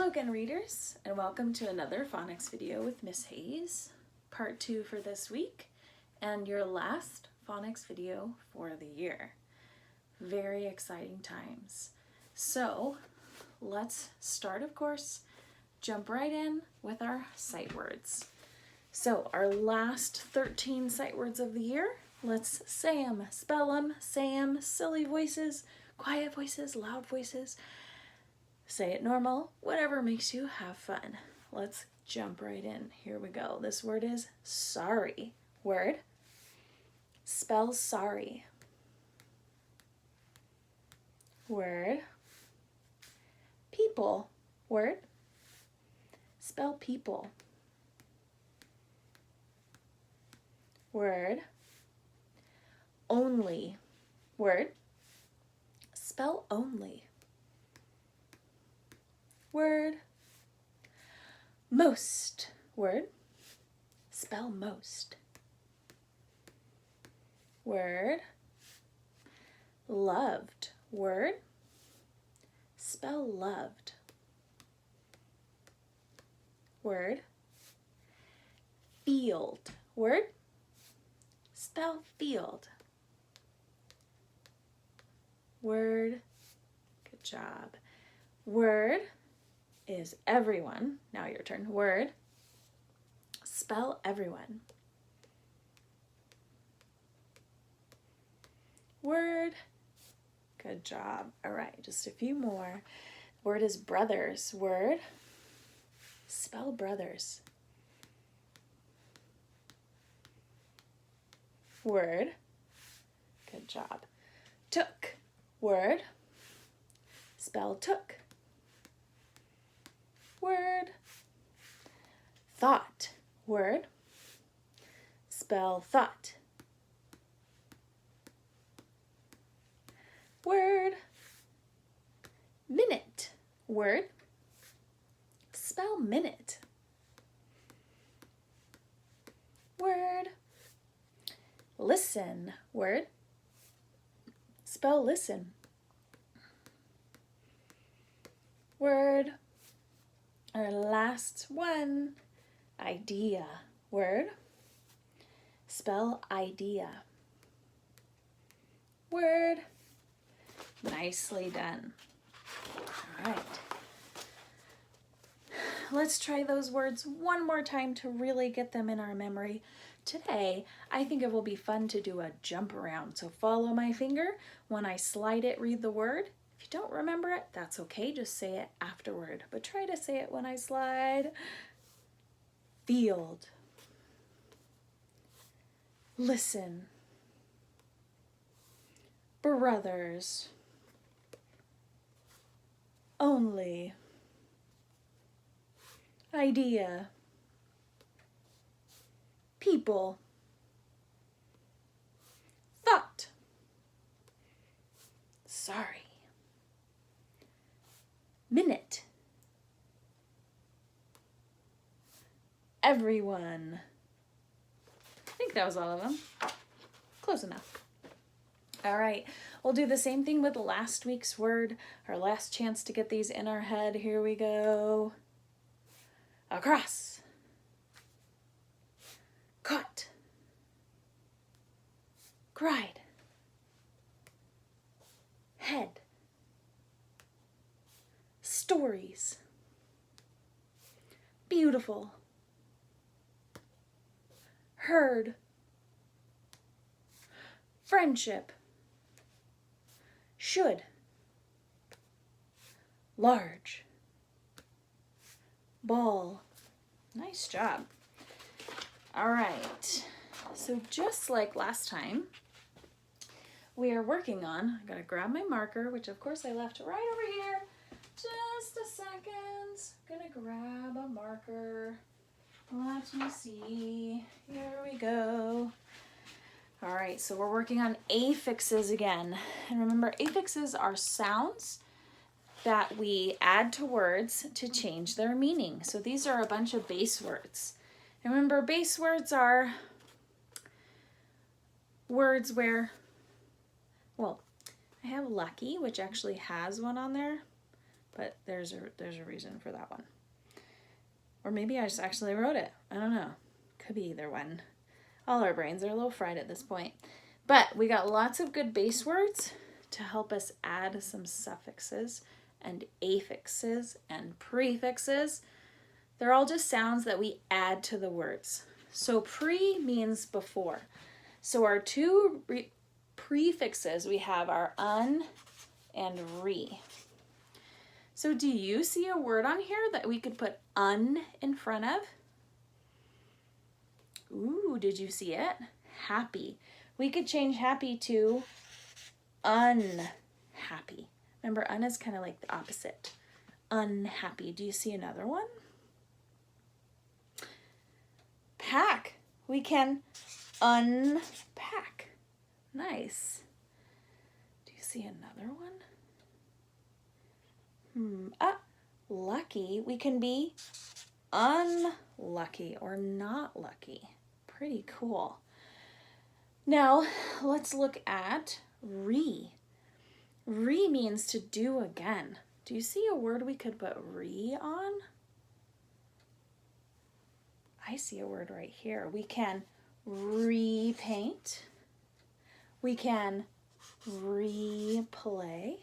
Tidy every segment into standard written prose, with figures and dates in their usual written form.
Hello again, readers, and welcome to another phonics video with Miss Hayes, part 2 for this week, and your last phonics video for the year. Very exciting times. So let's start, of course, jump right in with our sight words. So our last 13 sight words of the year, let's say them, spell them, say them, silly voices, quiet voices, loud voices. Say it normal, whatever makes you have fun. Let's jump right in. Here we go. This word is sorry. Word. Spell sorry. Word. People. Word. Spell people. Word. Only. Word. Spell only. Word. Most. Word. Spell most. Word. Loved. Word. Spell loved. Word. Field. Word. Spell field. Word. Good job. Word is everyone. Now your turn. Word. Spell everyone. Word. Good job. All right, just a few more. Word is brothers. Word. Spell brothers. Word. Good job. Took. Word. Spell took. Word. Thought. Word. Spell thought. Word. Minute. Word. Spell minute. Word. Listen. Word. Spell listen. Word. Our last one, idea. Word. Spell idea. Word. Nicely done. All right. Let's try those words one more time to really get them in our memory. Today, I think it will be fun to do a jump around. So follow my finger. When I slide it, read the word. If you don't remember it, that's okay. Just say it afterward. But try to say it when I slide. Field. Listen. Brothers. Only. Idea. People. Thought. Sorry. Minute. Everyone. I think that was all of them. Close enough. All right, we'll do the same thing with last week's word, our last chance to get these in our head. Here we go. Across. Caught. Cried. Head. Stories. Beautiful. Heard. Friendship. Should. Large. Ball. Nice job. All right, so just like last time, we are working on, I gotta grab my marker, which of course I left right over here. Just a second, gonna grab a marker. Let me see, here we go. All right, so we're working on affixes again. And remember, affixes are sounds that we add to words to change their meaning. So these are a bunch of base words. And remember, base words are words where, well, I have lucky, which actually has one on there. but there's a reason for that one. Or maybe I just actually wrote it. I don't know. Could be either one. All our brains are a little fried at this point. But we got lots of good base words to help us add some suffixes and affixes and prefixes. They're all just sounds that we add to the words. So pre means before. So our two prefixes, we have our un and re. So do you see a word on here that we could put un in front of? Ooh, did you see it? Happy. We could change happy to unhappy. Remember, un is kind of like the opposite. Unhappy. Do you see another one? Pack. We can unpack. Nice. Do you see another one? Lucky. We can be unlucky or not lucky. Pretty cool. Now, let's look at re. Re means to do again. Do you see a word we could put re on? I see a word right here. We can repaint. We can replay.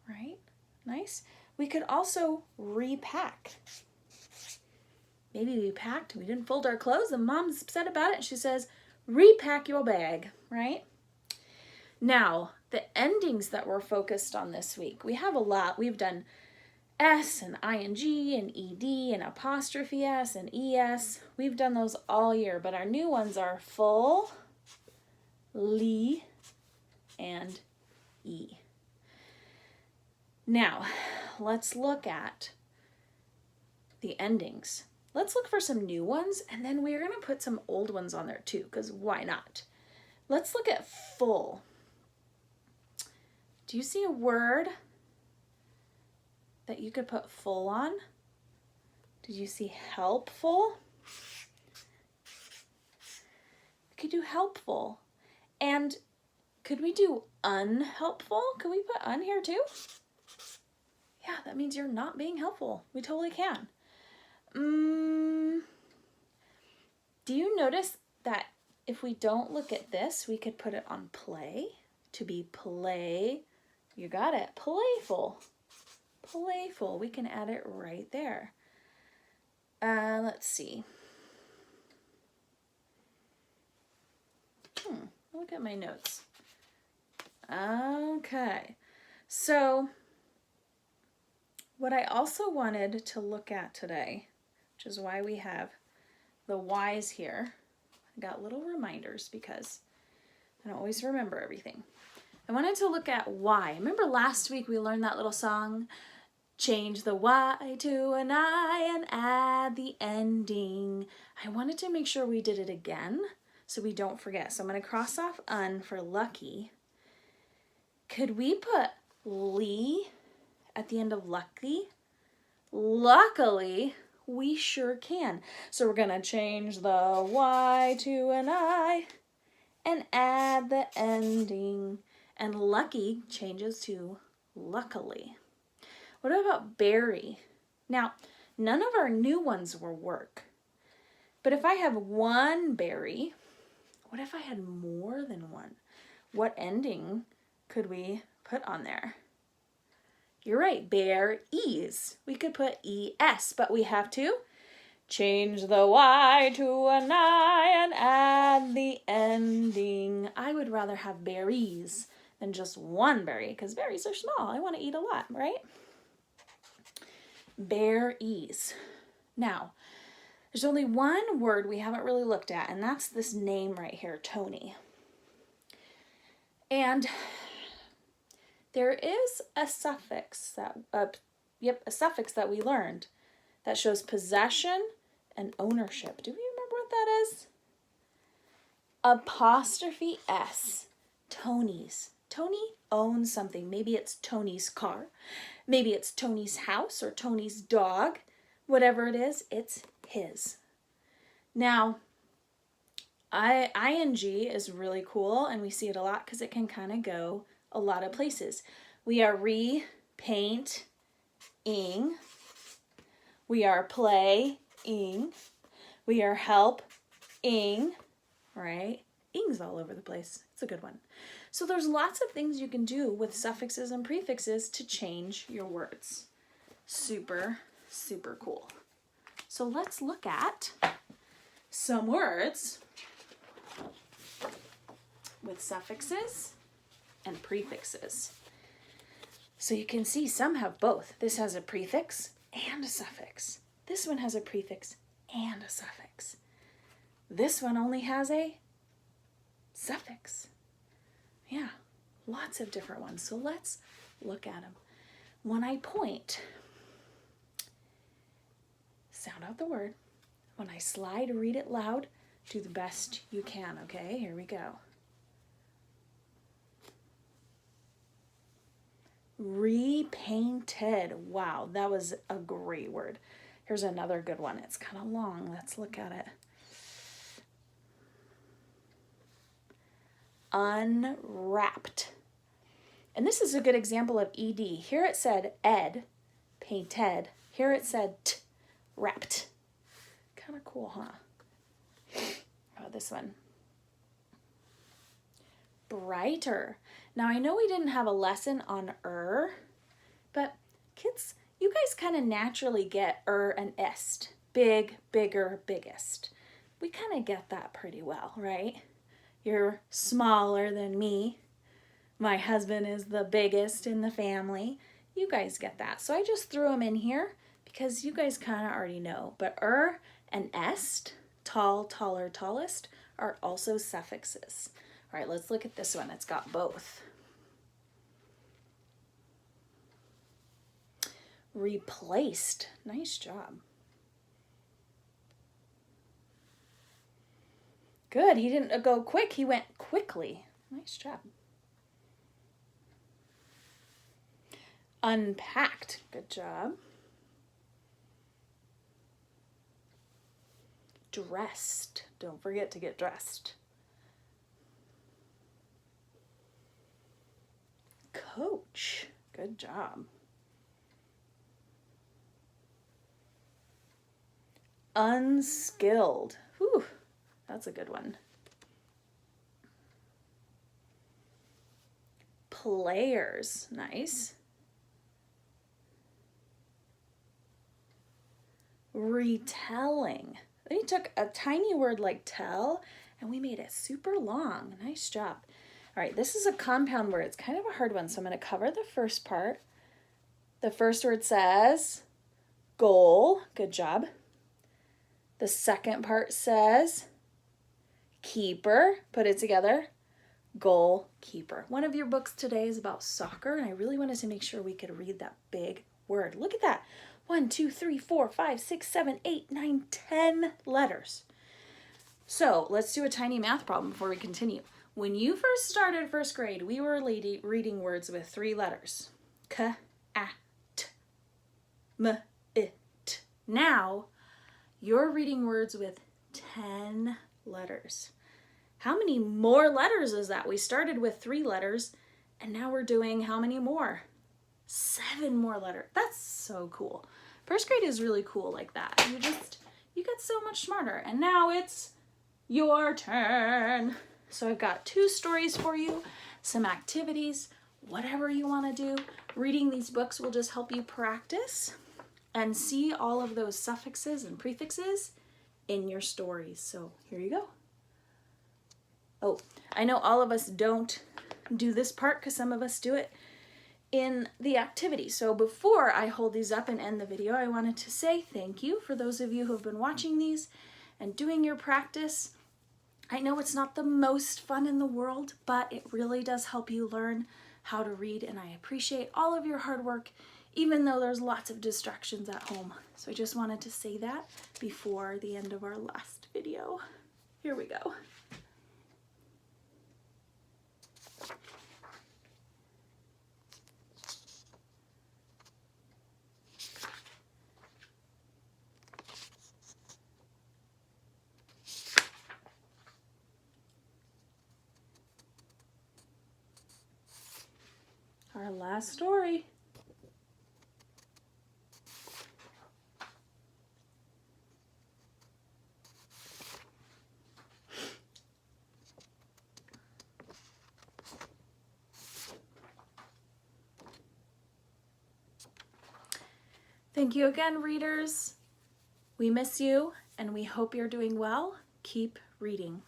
Right? Nice. We could also repack. Maybe we packed, we didn't fold our clothes, and Mom's upset about it. She says, repack your bag, right? Now, the endings that we're focused on this week, we have a lot. We've done S and ing and ed and apostrophe s and es. We've done those all year, but our new ones are full, ly, and e. Now, let's look at the endings. Let's look for some new ones, and then we're going to put some old ones on there too, because why not? Let's look at full. Do you see a word that you could put full on? Did you see helpful? We could do helpful. And could we do unhelpful? Could we put un here too? Yeah, that means you're not being helpful. We totally can. Do you notice that if we don't look at this, we could put it on play to be play. You got it. Playful. Playful. We can add it right there. Let's see. Look at my notes. Okay. So what I also wanted to look at today, which is why we have the Y's here. I got little reminders because I don't always remember everything. I wanted to look at Y. Remember last week we learned that little song, change the Y to an I and add the ending. I wanted to make sure we did it again so we don't forget. So I'm going to cross off un for lucky. Could we put ly at the end of lucky? Luckily, we sure can. So we're going to change the Y to an I and add the ending. And lucky changes to luckily. What about berry? Now, none of our new ones will work. But if I have one berry, what if I had more than one? What ending could we put on there? You're right, berries. We could put es, but we have to change the Y to an I and add the ending. I would rather have berries than just one berry because berries are small. I want to eat a lot, right? Berries. Now, there's only one word we haven't really looked at, and that's this name right here, Tony. And there is a suffix that, a suffix that we learned that shows possession and ownership. Do we remember what that is? Apostrophe S. Tony's. Tony owns something. Maybe it's Tony's car. Maybe it's Tony's house or Tony's dog. Whatever it is, it's his. Now, ing is really cool, and we see it a lot because it can kind of go a lot of places. We are paint-ing. We are play-ing. We are help-ing, right? Ing's all over the place. It's a good one. So there's lots of things you can do with suffixes and prefixes to change your words. Super, super cool. So let's look at some words with suffixes and prefixes. So you can see some have both. This has a prefix and a suffix. This one has a prefix and a suffix. This one only has a suffix. Yeah, lots of different ones. So let's look at them. When I point, sound out the word. When I slide, read it loud. Do the best you can, okay? Here we go. Repainted. Wow, that was a great word. Here's another good one. It's kind of long. Let's look at it. Unwrapped. And this is a good example of ed. Here it said ed, painted. Here it said wrapped. Kind of cool, huh? How about this one? Brighter. Now I know we didn't have a lesson on but kids, you guys kind of naturally get and est. Big, bigger, biggest. We kind of get that pretty well, right? You're smaller than me. My husband is the biggest in the family. You guys get that. So I just threw them in here because you guys kind of already know. But and est, tall, taller, tallest, are also suffixes. All right, let's look at this one. It's got both. Replaced. Nice job. Good. He didn't go quick. He went quickly. Nice job. Unpacked. Good job. Dressed. Don't forget to get dressed. Coach. Good job. Unskilled. Whew, that's a good one. Players. Nice. Retelling. We took a tiny word like tell and we made it super long. Nice job. All right, this is a compound word. It's kind of a hard one, so I'm going to cover the first part. The first word says goal. Good job. The second part says keeper. Put it together. Goalkeeper. One of your books today is about soccer, and I really wanted to make sure we could read that big word. Look at that. 1, 2, 3, 4, 5, 6, 7, 8, 9, 10 letters. So let's do a tiny math problem before we continue. When you first started first grade, we were reading words with 3 letters. K, A, T, M, I, T. Now, you're reading words with 10 letters. How many more letters is that? We started with 3 letters, and now we're doing how many more? 7 more letters. That's so cool. First grade is really cool like that. You get so much smarter. And now it's your turn. So I've got 2 stories for you, some activities, whatever you want to do. Reading these books will just help you practice and see all of those suffixes and prefixes in your stories. So here you go. Oh, I know all of us don't do this part because some of us do it in the activity. So before I hold these up and end the video, I wanted to say thank you for those of you who have been watching these and doing your practice. I know it's not the most fun in the world, but it really does help you learn how to read, and I appreciate all of your hard work, even though there's lots of distractions at home. So I just wanted to say that before the end of our last video. Here we go. Our last story. Thank you again, readers. We miss you and we hope you're doing well. Keep reading.